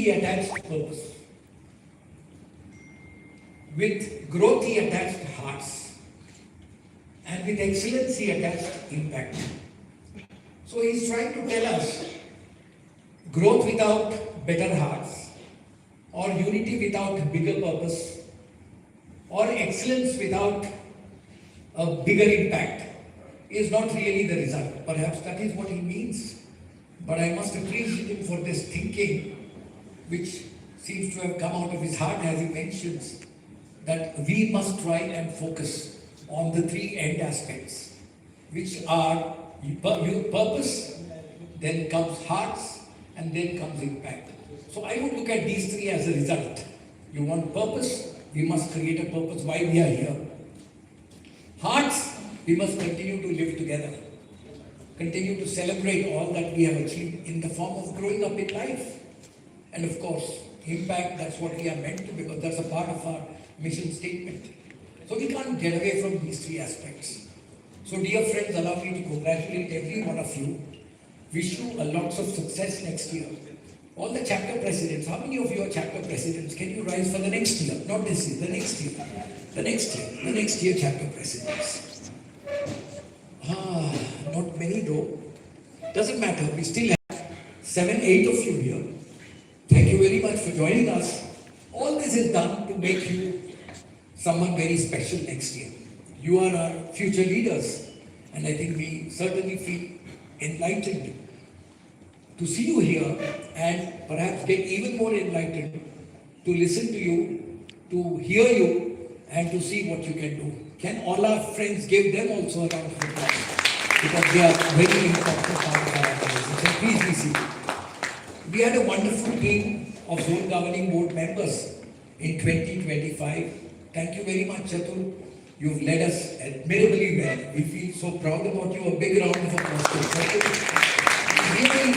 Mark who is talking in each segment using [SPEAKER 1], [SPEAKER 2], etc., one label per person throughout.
[SPEAKER 1] he attached purpose. With growth he attached hearts. And with excellence he attached impact. So he's trying to tell us growth without better hearts, or unity without bigger purpose, or excellence without a bigger impact is not really the result. Perhaps that is what he means. But I must appreciate him for this thinking, which seems to have come out of his heart as he mentions that we must try and focus on the three end aspects, which are purpose, then comes hearts, and then comes impact. So I would look at these three as a result. You want purpose, we must create a purpose why we are here. Hearts, we must continue to live together. Continue to celebrate all that we have achieved in the form of growing up in life. And of course, impact, that's what we are meant to, because that's a part of our mission statement. So we can't get away from these three aspects. So dear friends, allow me to congratulate every one of you. Wish you a lots of success next year. All the chapter presidents, how many of you are chapter presidents? Can you rise for the next year? Not this year, the next year. The next year chapter presidents. Not many though. Doesn't matter, we still have 7, 8 of you here. Thank you very much for joining us. All this is done to make you someone very special next year. You are our future leaders, and I think we certainly feel enlightened to see you here, and perhaps get even more enlightened to listen to you, to hear you, and to see what you can do. Can all our friends give them also a round of applause? Because they are very important part of our organization. Please be seated. We had a wonderful team of Zone Governing Board members in 2025. Thank you very much, Chatul. You've led us admirably well. We feel so proud about you. A big round of applause. Really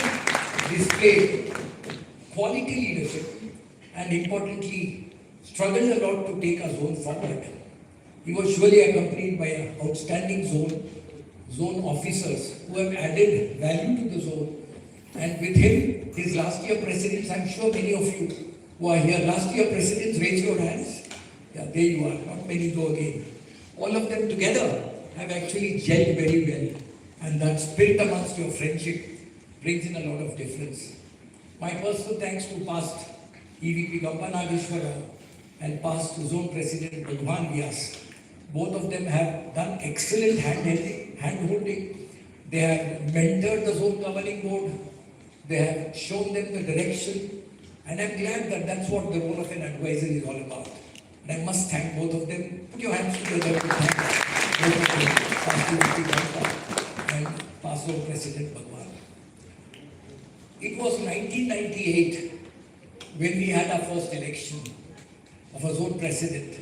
[SPEAKER 1] displayed quality leadership and importantly struggled a lot to take our zone forward. He was surely accompanied by outstanding zone officers who have added value to the zone. And with him, his last year presidents, I'm sure many of you who are here, last year presidents, raise your hands. Yeah, there you are, not many go again. All of them together have actually gelled very well. And that spirit amongst your friendship brings in a lot of difference. My personal thanks to past EVP Gampa Nageshwara and past Zone President Bhagwan Vyas. Both of them have done excellent hand-holding. They have mentored the Zone Governing Board. They have shown them the direction. And I'm glad that that's what the role of an advisor is all about. And I must thank both of them. Put your hands together to thank both of them, past EVP Gampa and past Zone President Bhagwan. It was 1998 when we had our first election of a zone president.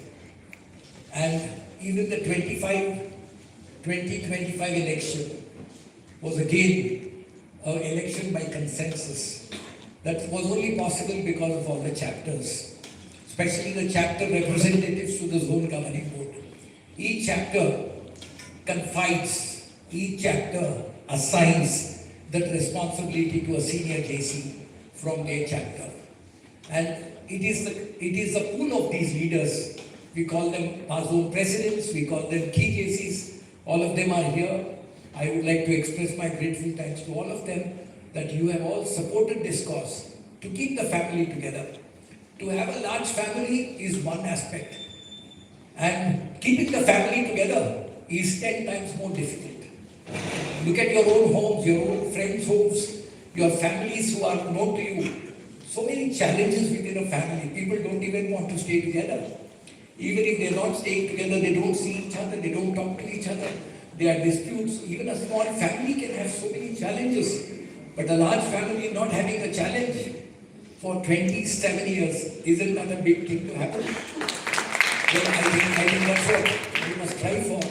[SPEAKER 1] And even the 2025 election was again an election by consensus. That was only possible because of all the chapters, especially the chapter representatives to the Zone Governing Board. Each chapter confides, each chapter assigns that responsibility to a senior JC from their chapter. And it is the pool of these leaders. We call them our zone presidents, we call them key JCs. All of them are here. I would like to express my grateful thanks to all of them that you have all supported this cause to keep the family together. To have a large family is one aspect, and keeping the family together is 10 times more difficult. Look at your own homes, your own friends' homes, your families who are known to you. So many challenges within a family. People don't even want to stay together. Even if they're not staying together, they don't see each other, they don't talk to each other. There are disputes. Even a small family can have so many challenges. But a large family not having a challenge for 27 years isn't that a big thing to happen? Well, I think that's what we must try for.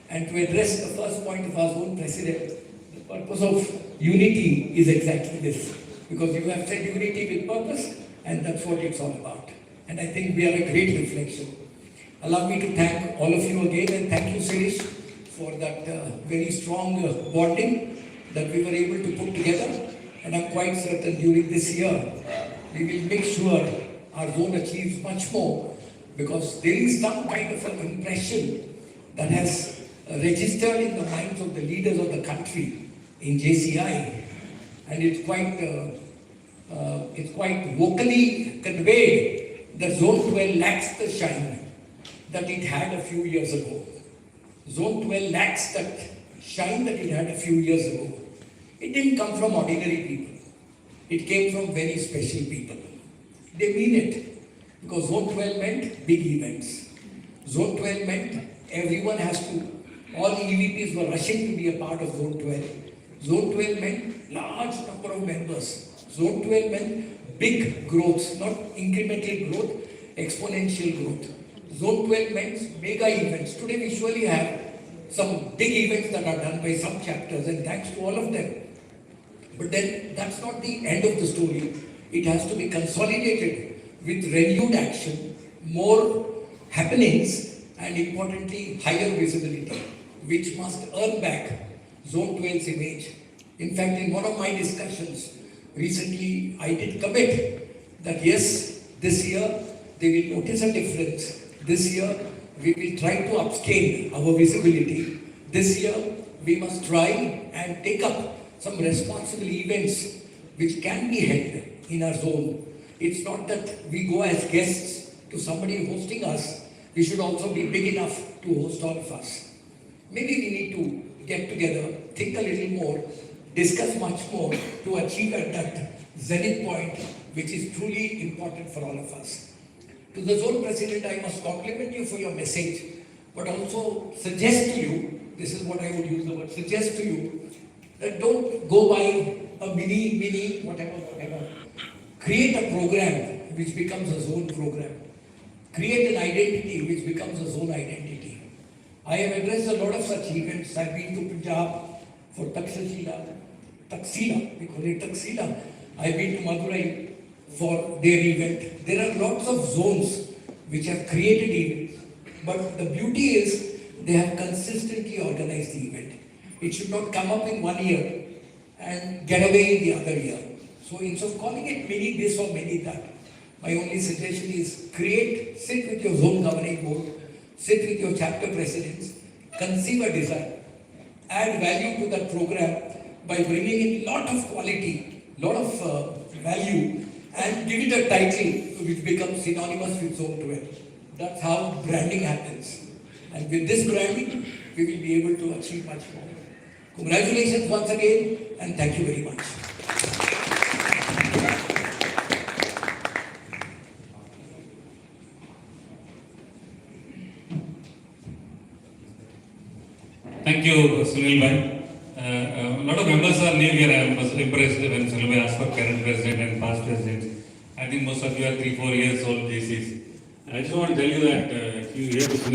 [SPEAKER 1] And to address the first point of our zone president, the purpose of unity is exactly this. Because you have said unity with purpose, and that's what it's all about. And I think we are a great reflection. Allow me to thank all of you again, and thank you, Suresh, for that very strong bonding that we were able to put together. And I'm quite certain during this year, we will make sure our zone achieves much more, because there is some kind of an impression that has registered in the minds of the leaders of the country in JCI, and it's quite vocally conveyed that Zone 12 lacks the shine that it had a few years ago. Zone 12 lacks that shine that it had a few years ago. It didn't come from ordinary people. It came from very special people. They mean it, because Zone 12 meant big events. Zone 12 meant everyone has to, all EVPs were rushing to be a part of Zone 12. Zone 12 meant large number of members. Zone 12 meant big growth, not incremental growth, exponential growth. Zone 12 meant mega events. Today we surely have some big events that are done by some chapters, and thanks to all of them. But then that's not the end of the story. It has to be consolidated with renewed action, more happenings, and importantly, higher visibility, which must earn back Zone 12's image. In fact, in one of my discussions recently, I did commit that yes, this year they will notice a difference. This year we will try to upscale our visibility. This year we must try and take up some responsible events which can be held in our zone. It's not that we go as guests to somebody hosting us. We should also be big enough to host all of us. Maybe we need to get together, think a little more, discuss much more to achieve at that zenith point, which is truly important for all of us. To the zone president, I must compliment you for your message, but also suggest to you, this is what I would use the word, suggest to you, that don't go by a mini, whatever. Create a program which becomes a zone program. Create an identity which becomes a zone identity. I have addressed a lot of such events. I've been to Punjab for Taksila, we call it Taksila. I've been to Madurai for their event. There are lots of zones which have created events. But the beauty is they have consistently organized the event. It should not come up in 1 year and get away in the other year. So instead of calling it mini this or mini that, my only suggestion is sit with your zone governing board, sit with your chapter presidents, conceive a design, add value to that program by bringing in lot of quality, lot of value, and give it a title which becomes synonymous with Zone 12. That's how branding happens. And with this branding, we will be able to achieve much more. Congratulations once again, and thank you very much.
[SPEAKER 2] Thank you, Sunil Bhai. A lot of members are new here. I was impressed when Sunil Bhai asked for current president and past presidents. I think most of you are 3-4 years old JCs. I just want to tell you that if you hear Sunil